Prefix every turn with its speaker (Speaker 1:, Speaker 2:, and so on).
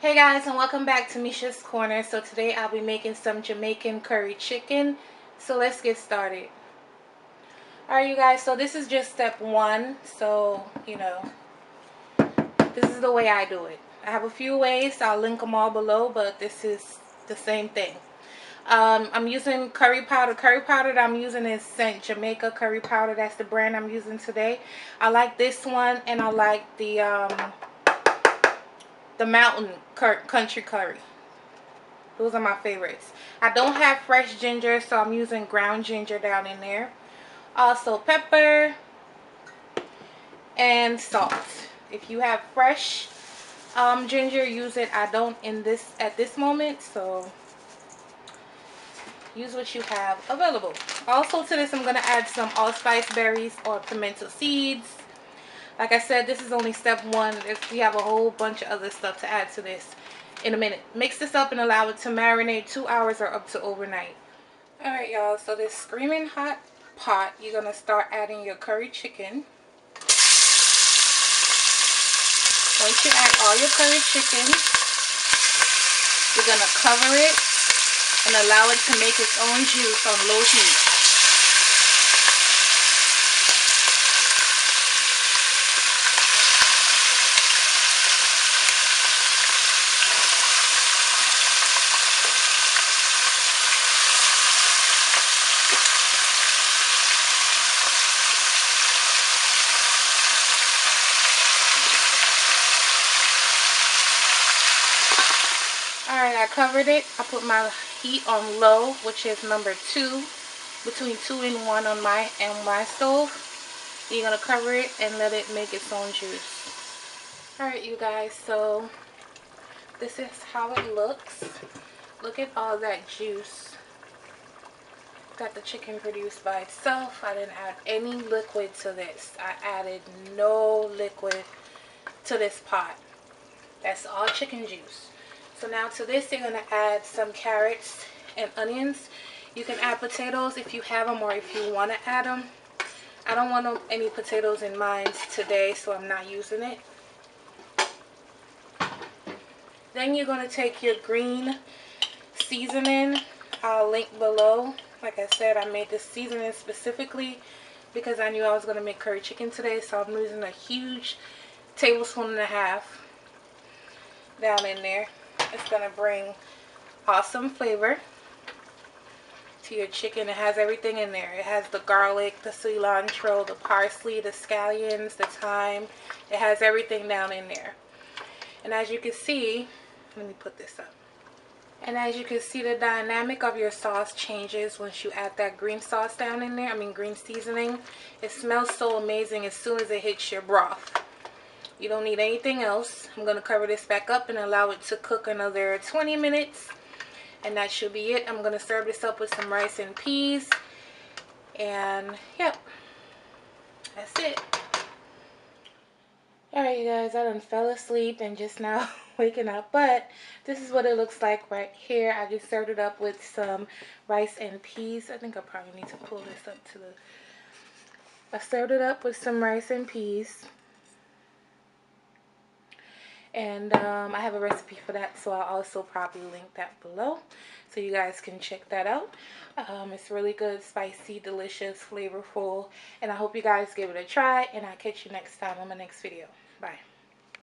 Speaker 1: Hey guys, and welcome back to Mesha's Corner. So today I'll be making some Jamaican curry chicken. So let's get started. Alright you guys, so this is just step one. So, this is the way I do it. I have a few ways. I'll link them all below, but this is the same thing. I'm using curry powder. Curry powder that I'm using is St. Jamaica curry powder. That's the brand I'm using today. I like this one, and I like the mountain country curry. Those are my favorites. I don't have fresh ginger, so I'm using ground ginger down in there. Also pepper and salt. If you have fresh ginger, use it. I don't at this moment, so use what you have available. Also to this, I'm going to add some allspice berries or pimento seeds. Like I said, this is only step one. We have a whole bunch of other stuff to add to this in a minute. Mix this up and allow it to marinate 2 hours or up to overnight. Alright y'all, so this screaming hot pot, you're going to start adding your curry chicken. Once you add all your curry chicken, you're going to cover it and allow it to make its own juice on low heat. Alright, I covered it. I put my heat on low, which is number 2, between 2 and 1 on my stove. You're going to cover it and let it make its own juice. Alright you guys, so this is how it looks. Look at all that juice that the chicken produced by itself. I didn't add any liquid to this. I added no liquid to this pot. That's all chicken juice. So now to this, you're going to add some carrots and onions. You can add potatoes if you have them or if you want to add them. I don't want any potatoes in mine today, so I'm not using it. Then you're going to take your green seasoning. I'll link below. Like I said, I made this seasoning specifically because I knew I was going to make curry chicken today, so I'm using a huge tablespoon and a half down in there. It's going to bring awesome flavor to your chicken. It has everything in there. It has the garlic, the cilantro, the parsley, the scallions, the thyme. It has everything down in there. And as you can see, let me put this up. And as you can see, the dynamic of your sauce changes once you add that green sauce down in there. Green seasoning. It smells so amazing as soon as it hits your broth. You don't need anything else. I'm going to cover this back up and allow it to cook another 20 minutes. And that should be it. I'm going to serve this up with some rice and peas. And, yep. That's it. Alright you guys, I done fell asleep and just now waking up. But this is what it looks like right here. I just served it up with some rice and peas. I think I probably need to pull this up to the... I served it up with some rice and peas. And I have a recipe for that, so I'll also probably link that below so you guys can check that out. It's really good, spicy, delicious, flavorful, and I hope you guys give it a try, and I'll catch you next time on my next video. Bye.